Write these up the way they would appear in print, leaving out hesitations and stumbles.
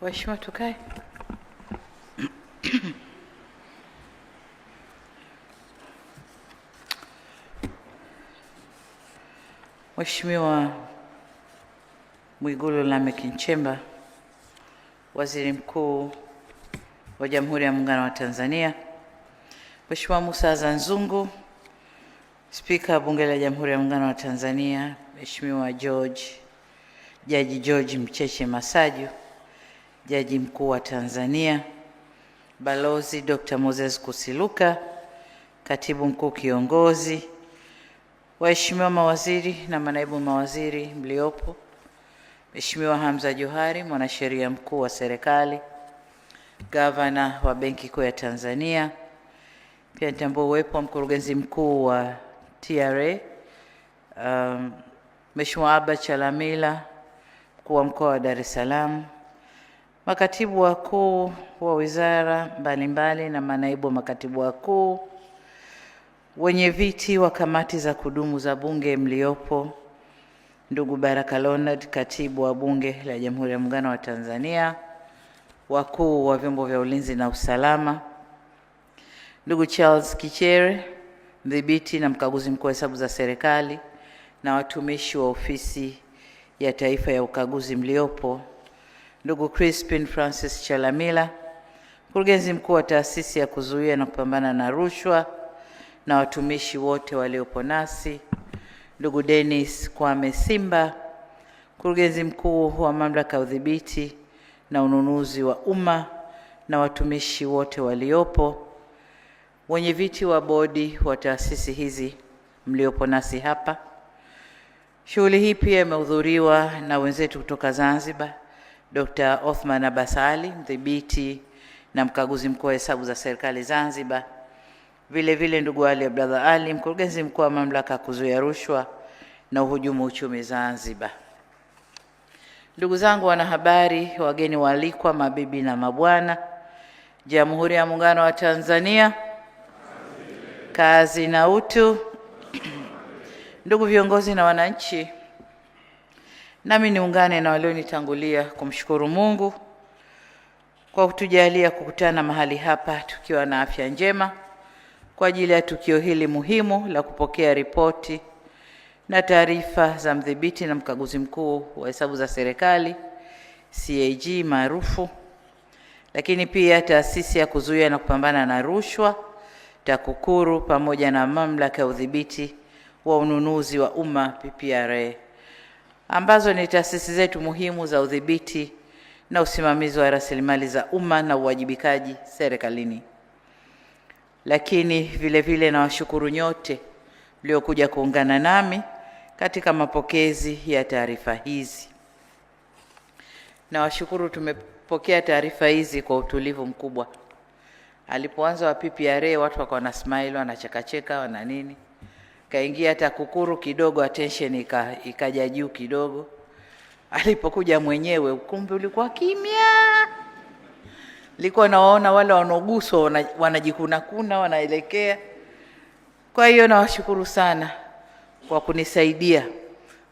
Waheshimiwa, tukae. Mheshimiwa Mwigulu Lameck Nchemba, Waziri Mkuu wa Jamhuri ya Muungano wa Tanzania, Mheshimiwa Mussa Azzan Zungu, Spika wa Bunge la Jamhuri ya Muungano wa Tanzania, Mheshimiwa Jaji George Mcheche Masaju, Jaji Mkuu wa Tanzania, Balozi Dr. Moses Kusiluka, Katibu Mkuu Kiongozi, waheshimiwa mawaziri na manaibu mawaziri mliopo, Mheshimiwa Hamza Johari, mwanasheria mkuu wa serikali, Gavana wa Benki Kuu ya Tanzania, pia nitambua uwepo wa mkurugenzi mkuu wa TRA, Mheshimiwa Abba Chalamila, mkuu wa mkoa wa Dar es Salaam, makatibu wakuu wa wizara mbalimbali na manaibu makatibu wakuu, wenye viti wa kamati za kudumu za Bunge mliopo, ndugu Baraka Leonard, katibu wa Bunge la Jamhuri ya Muungano wa Tanzania, wakuu wa vyombo vya ulinzi na usalama, ndugu Charles Kichere, mdhibiti na mkaguzi mkuu wa hesabu za serikali, na watumishi wa Ofisi ya Taifa ya Ukaguzi mliopo, ndugu Crispin Francis Chalamila, mkurugenzi mkuu wa Taasisi ya Kuzuia na Kupambana na Rushwa, na watumishi wote waliopo nasi, ndugu Dennis Kwame Simba, mkurugenzi mkuu wa Mamlaka ya Udhibiti na Ununuzi wa Umma, na watumishi wote waliopo, wenye viti wa bodi wa taasisi hizi mliopo nasi hapa. Shughuli hii pia imehudhuriwa na wenzetu kutoka Zanzibar, Dr. Othman Abbas Ali, mdhibiti na mkaguzi mkuu wa hesabu za serikali Zanzibar, vile vile ndugu Ali Abdallah Ali, mkurugenzi mkuu wa Mamlaka ya Kuzuia Rushwa na Uhujumu Uchumi Zanzibar. Ndugu zangu wanahabari, wageni waalikwa, mabibi na mabwana, Jamhuri ya Muungano wa Tanzania, kazi na utu. Ndugu viongozi na wananchi, nami niungane na walionitangulia kumshukuru Mungu kwa kutujalia kukutana mahali hapa tukiwa na afya njema kwa ajili ya tukio hili muhimu la kupokea ripoti na taarifa za mdhibiti na mkaguzi mkuu wa hesabu za serikali CAG maarufu, lakini pia Taasisi ya Kuzuia na Kupambana na Rushwa TAKUKURU, pamoja na Mamlaka ya Udhibiti wa Ununuzi wa Umma PPRA, ambazo ni taasisi zetu muhimu za udhibiti na usimamizi wa rasilimali za umma na uwajibikaji serikalini. Lakini vile vile nawashukuru nyote mliokuja kuungana nami katika mapokezi ya taarifa hizi. Nawashukuru, tumepokea taarifa hizi kwa utulivu mkubwa. Alipoanza wa PPRA watu wakawa na smile, wanachekacheka, wana nini. Kaingia TAKUKURU kidogo attention ikaja juu kidogo. Alipokuja mwenyewe ukumbi ulikuwa kimya. Nilikuwa nawaona wale wanaoguswa wanajikuna kuna wanaelekea. Kwa hiyo nawashukuru sana kwa kunisaidia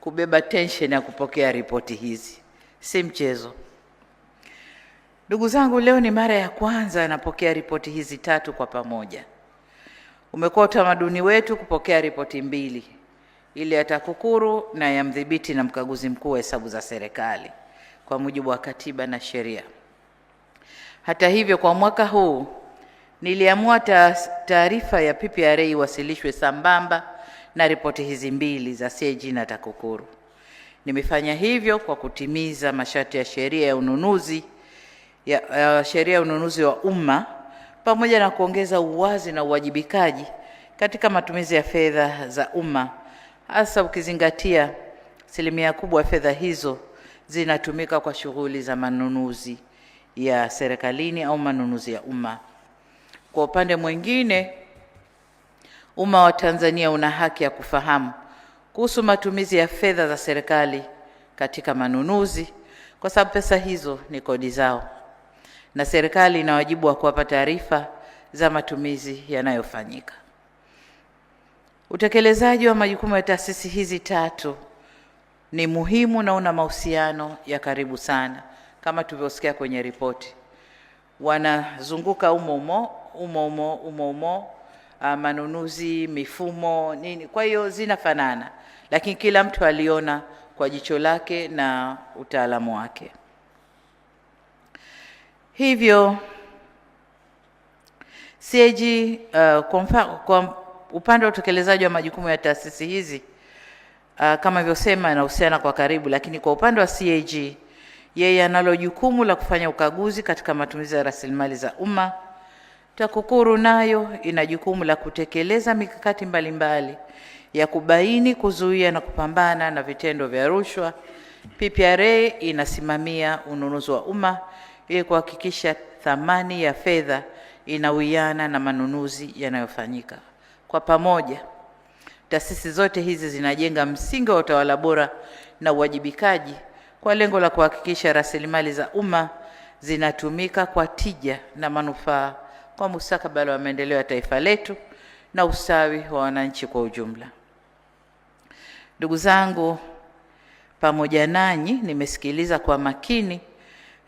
kubeba tension ya kupokea ripoti hizi. Si mchezo. Ndugu zangu, leo ni mara ya kwanza napokea ripoti hizi tatu kwa pamoja. Umekuwa utamaduni wetu kupokea ripoti mbili, ile ya TAKUKURU na ya mdhibiti na mkaguzi mkuu wa hesabu za serikali kwa mujibu wa katiba na sheria. Hata hivyo, kwa mwaka huu niliamua taarifa ya PPRA iwasilishwe sambamba na ripoti hizi mbili za CAG na TAKUKURU. Nimefanya hivyo kwa kutimiza masharti ya sheria ya ununuzi wa umma, pamoja na kuongeza uwazi na uwajibikaji katika matumizi ya fedha za umma, hasa ukizingatia asilimia kubwa ya fedha hizo zinatumika kwa shughuli za manunuzi ya serikalini au manunuzi ya umma. Kwa upande mwingine, umma wa Tanzania una haki ya kufahamu kuhusu matumizi ya fedha za serikali katika manunuzi, kwa sababu pesa hizo ni kodi zao, na serikali ina wajibu wa kuwapa taarifa za matumizi yanayofanyika. Utekelezaji wa majukumu ya taasisi hizi tatu ni muhimu na una mahusiano ya karibu sana kama tulivyosikia kwenye ripoti, wanazunguka umo, manunuzi, mifumo, nini. Kwa hiyo zinafanana, lakini kila mtu aliona kwa jicho lake na utaalamu wake. Hivyo CAG kwa upande wa utekelezaji wa majukumu ya taasisi hizi kama nilivyosema, inahusiana kwa karibu, lakini kwa upande wa CAG yeye analo jukumu la kufanya ukaguzi katika matumizi ya rasilimali za umma. TAKUKURU nayo ina jukumu la kutekeleza mikakati mbalimbali ya kubaini, kuzuia na kupambana na vitendo vya rushwa. PPRA inasimamia ununuzi wa umma ili kuhakikisha thamani ya fedha inawiana na manunuzi yanayofanyika. Kwa pamoja, taasisi zote hizi zinajenga msingi wa utawala bora na uwajibikaji kwa lengo la kuhakikisha rasilimali za umma zinatumika kwa tija na manufaa kwa mustakabali wa maendeleo ya taifa letu na ustawi wa wananchi kwa ujumla. Ndugu zangu, pamoja nanyi nimesikiliza kwa makini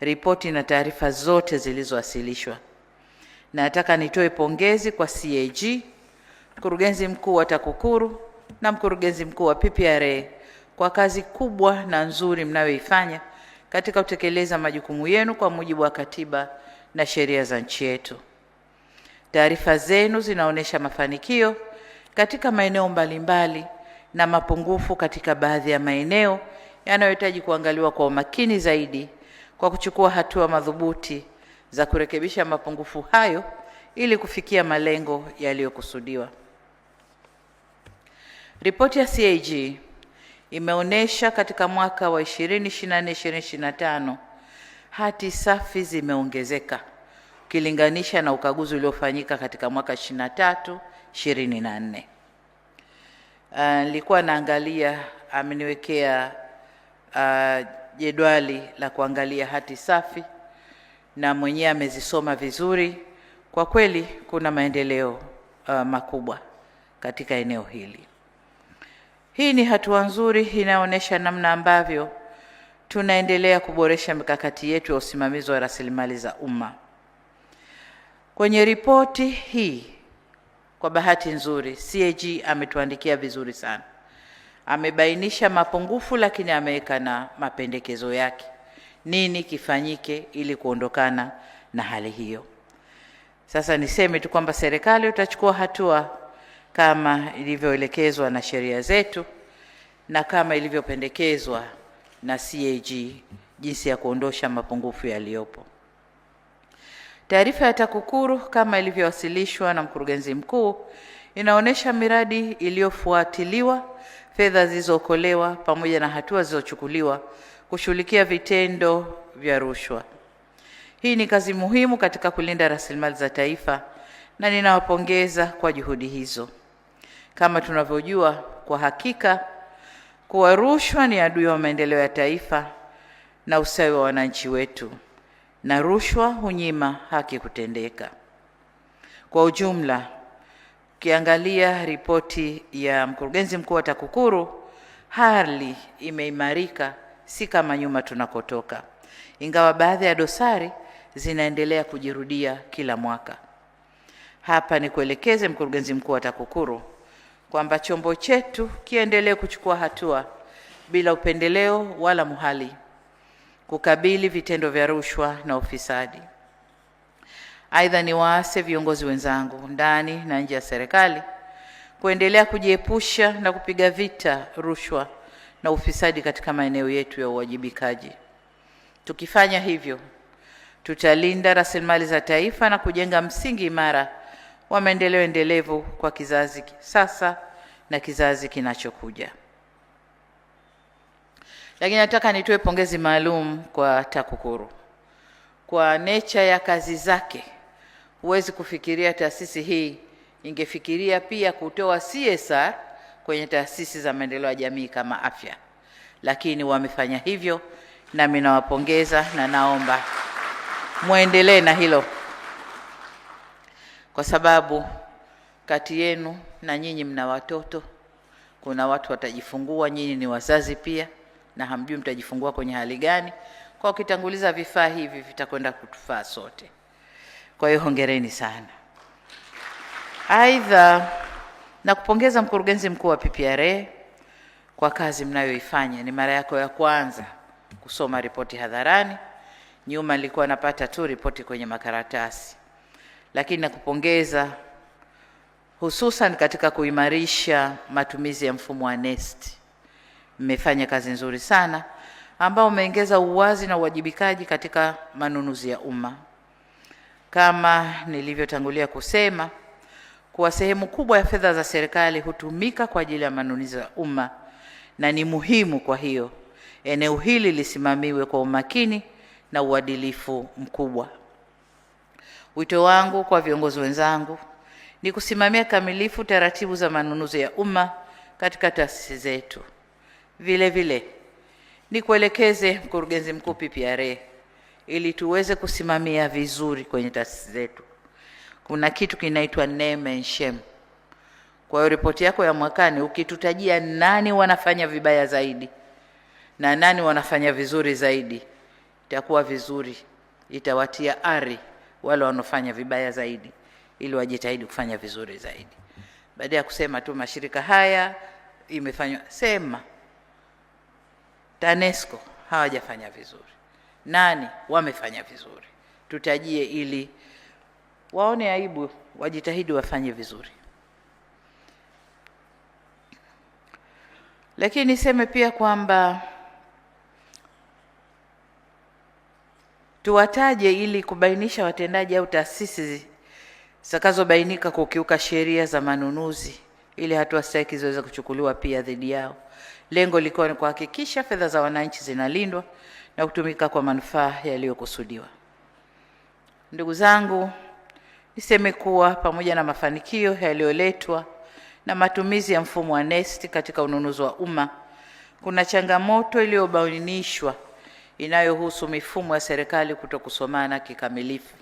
ripoti na taarifa zote zilizowasilishwa. Na nataka nitoe pongezi kwa CAG, mkurugenzi mkuu wa TAKUKURU na mkurugenzi mkuu wa PPRA kwa kazi kubwa na nzuri mnayoifanya katika kutekeleza majukumu yenu kwa mujibu wa katiba na sheria za nchi yetu. Taarifa zenu zinaonyesha mafanikio katika maeneo mbalimbali na mapungufu katika baadhi ya maeneo yanayohitaji kuangaliwa kwa umakini zaidi kwa kuchukua hatua madhubuti za kurekebisha mapungufu hayo ili kufikia malengo yaliyokusudiwa. Ripoti ya CAG imeonyesha katika mwaka wa 2024-2025 hati safi zimeongezeka ukilinganisha na ukaguzi uliofanyika katika mwaka 2023-2024. Nilikuwa naangalia, ameniwekea jedwali la kuangalia hati safi na mwenyewe amezisoma vizuri. Kwa kweli kuna maendeleo makubwa katika eneo hili. Hii ni hatua nzuri inayoonyesha namna ambavyo tunaendelea kuboresha mikakati yetu ya usimamizi wa rasilimali za umma. Kwenye ripoti hii, kwa bahati nzuri, CAG ametuandikia vizuri sana. Amebainisha mapungufu, lakini ameweka na mapendekezo yake. Nini kifanyike ili kuondokana na hali hiyo? Sasa niseme tu kwamba serikali utachukua hatua kama ilivyoelekezwa na sheria zetu na kama ilivyopendekezwa na CAG jinsi ya kuondosha mapungufu yaliyopo. Taarifa ya TAKUKURU kama ilivyowasilishwa na mkurugenzi mkuu inaonyesha miradi iliyofuatiliwa, fedha zilizookolewa pamoja na hatua zilizochukuliwa kushughulikia vitendo vya rushwa. Hii ni kazi muhimu katika kulinda rasilimali za taifa na ninawapongeza kwa juhudi hizo. Kama tunavyojua kwa hakika kuwa rushwa ni adui wa maendeleo ya taifa na ustawi wa wananchi wetu, na rushwa hunyima haki kutendeka. Kwa ujumla, ukiangalia ripoti ya mkurugenzi mkuu wa TAKUKURU, hali imeimarika, si kama nyuma tunakotoka, ingawa baadhi ya dosari zinaendelea kujirudia kila mwaka. Hapa ni kuelekeze mkurugenzi mkuu wa TAKUKURU kwamba chombo chetu kiendelee kuchukua hatua bila upendeleo wala muhali kukabili vitendo vya rushwa na ufisadi. Aidha, ni waase viongozi wenzangu ndani na nje ya serikali kuendelea kujiepusha na kupiga vita rushwa na ufisadi katika maeneo yetu ya uwajibikaji. Tukifanya hivyo, tutalinda rasilimali za taifa na kujenga msingi imara wa maendeleo endelevu kwa kizazi sasa na kizazi kinachokuja. Lakini nataka nitoe pongezi maalum kwa TAKUKURU. Kwa nature ya kazi zake, huwezi kufikiria taasisi hii ingefikiria pia kutoa CSR kwenye taasisi za maendeleo ya jamii kama afya. Lakini wamefanya hivyo, na mimi nawapongeza na naomba muendelee na hilo, kwa sababu kati yenu na nyinyi mna watoto, kuna watu watajifungua, nyinyi ni wazazi pia na hamjui mtajifungua kwenye hali gani. Kwa kwa ukitanguliza vifaa hivi vitakwenda kutufaa sote. Kwa hiyo hongereni sana. Aidha, na kupongeza mkurugenzi mkuu wa PPRA kwa kazi mnayoifanya. Ni mara yako ya kwanza kusoma ripoti hadharani. Nyuma nilikuwa napata tu ripoti kwenye makaratasi. Lakini nakupongeza hususan katika kuimarisha matumizi ya mfumo wa NeST. Mmefanya kazi nzuri sana ambao umeongeza uwazi na uwajibikaji katika manunuzi ya umma. Kama nilivyotangulia kusema, kuwa sehemu kubwa ya fedha za serikali hutumika kwa ajili ya manunuzi ya umma na ni muhimu, kwa hiyo eneo hili lisimamiwe kwa umakini na uadilifu mkubwa. Wito wangu kwa viongozi wenzangu ni kusimamia kamilifu taratibu za manunuzi ya umma katika taasisi zetu. Vile vile ni kuelekeze mkurugenzi mkuu PPRA ili tuweze kusimamia vizuri kwenye taasisi zetu. Kuna kitu kinaitwa name and shame. Kwa hiyo ripoti yako ya mwakani ukitutajia nani wanafanya vibaya zaidi na nani wanafanya vizuri zaidi, itakuwa vizuri, itawatia ari wale wanaofanya vibaya zaidi ili wajitahidi kufanya vizuri zaidi. Baada ya kusema tu mashirika haya imefanywa, sema TANESCO hawajafanya vizuri, nani wamefanya vizuri, tutajie ili waone aibu, wajitahidi wafanye vizuri. Lakini niseme pia kwamba tuwataje ili kubainisha watendaji au taasisi zitakazobainika kukiuka sheria za manunuzi ili hatua stahiki ziweze kuchukuliwa pia dhidi yao. Lengo likiwa ni kuhakikisha fedha za wananchi zinalindwa na kutumika kwa manufaa yaliyokusudiwa. Ndugu zangu, niseme kuwa pamoja na mafanikio yaliyoletwa na matumizi ya mfumo wa NeST katika ununuzi wa umma, kuna changamoto iliyobainishwa inayohusu mifumo ya serikali kutokusomana kikamilifu.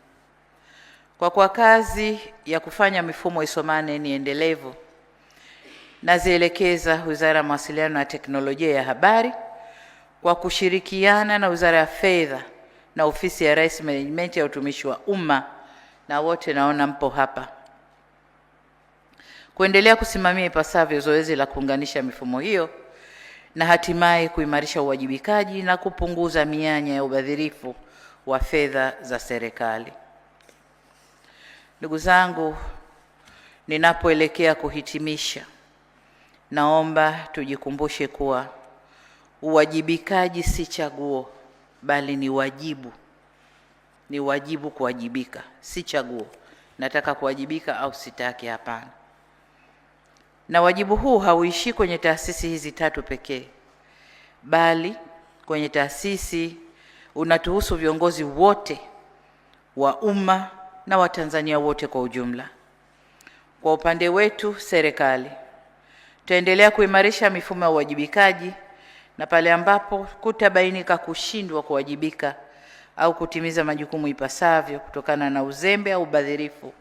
Kwa kuwa kazi ya kufanya mifumo isomane ni endelevu, nazielekeza Wizara ya Mawasiliano na Teknolojia ya Habari kwa kushirikiana na Wizara ya Fedha na Ofisi ya Rais Management ya Utumishi wa Umma, na wote naona mpo hapa, kuendelea kusimamia ipasavyo zoezi la kuunganisha mifumo hiyo na hatimaye kuimarisha uwajibikaji na kupunguza mianya ya ubadhirifu wa fedha za serikali. Ndugu zangu, ninapoelekea kuhitimisha, naomba tujikumbushe kuwa uwajibikaji si chaguo, bali ni wajibu. Ni wajibu kuwajibika, si chaguo. Nataka kuwajibika au sitaki, hapana. Na wajibu huu hauishi kwenye taasisi hizi tatu pekee, bali kwenye taasisi unatuhusu viongozi wote wa umma na Watanzania wote kwa ujumla. Kwa upande wetu serikali, tutaendelea kuimarisha mifumo ya uwajibikaji, na pale ambapo kutabainika kushindwa kuwajibika au kutimiza majukumu ipasavyo kutokana na uzembe au ubadhirifu,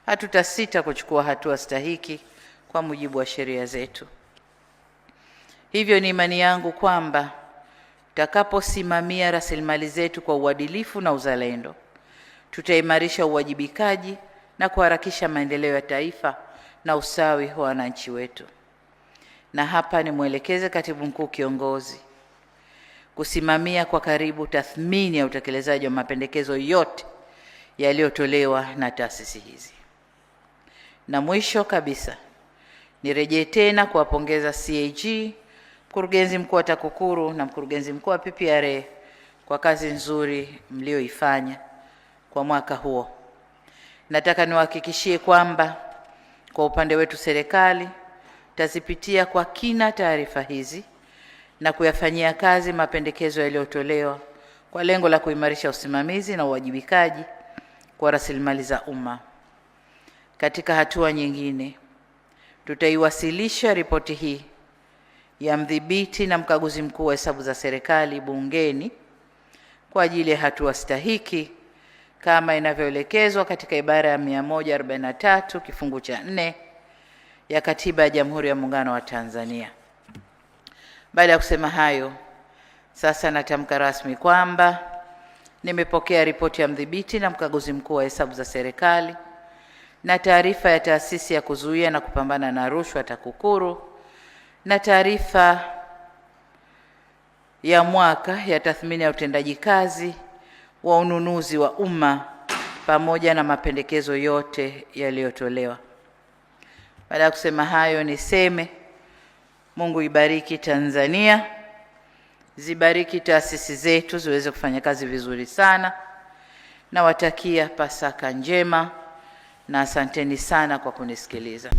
hatutasita kuchukua hatua stahiki kwa mujibu wa sheria zetu. Hivyo ni imani yangu kwamba tutakaposimamia rasilimali zetu kwa uadilifu na uzalendo, tutaimarisha uwajibikaji na kuharakisha maendeleo ya taifa na usawi wa wananchi wetu. Na hapa nimwelekeze Katibu Mkuu Kiongozi kusimamia kwa karibu tathmini ya utekelezaji wa mapendekezo yote yaliyotolewa na taasisi hizi. Na mwisho kabisa, nirejee tena kuwapongeza CAG, mkurugenzi mkuu wa TAKUKURU na mkurugenzi mkuu wa PPRA kwa kazi nzuri mlioifanya kwa mwaka huo. Nataka niwahakikishie kwamba kwa upande wetu serikali tazipitia kwa kina taarifa hizi na kuyafanyia kazi mapendekezo yaliyotolewa kwa lengo la kuimarisha usimamizi na uwajibikaji kwa rasilimali za umma. Katika hatua nyingine, tutaiwasilisha ripoti hii ya mdhibiti na mkaguzi mkuu wa hesabu za serikali bungeni kwa ajili ya hatua stahiki kama inavyoelekezwa katika ibara ya 143 kifungu cha 4 ya Katiba ya Jamhuri ya Muungano wa Tanzania. Baada ya kusema hayo, Sasa natamka rasmi kwamba nimepokea ripoti ya mdhibiti na mkaguzi mkuu wa hesabu za serikali na taarifa ya taasisi ya kuzuia na kupambana na rushwa TAKUKURU na taarifa ya mwaka ya tathmini ya utendaji kazi wa ununuzi wa umma pamoja na mapendekezo yote yaliyotolewa. Baada ya kusema hayo, niseme Mungu ibariki Tanzania, zibariki taasisi zetu ziweze kufanya kazi vizuri sana. Nawatakia Pasaka njema na asanteni sana kwa kunisikiliza.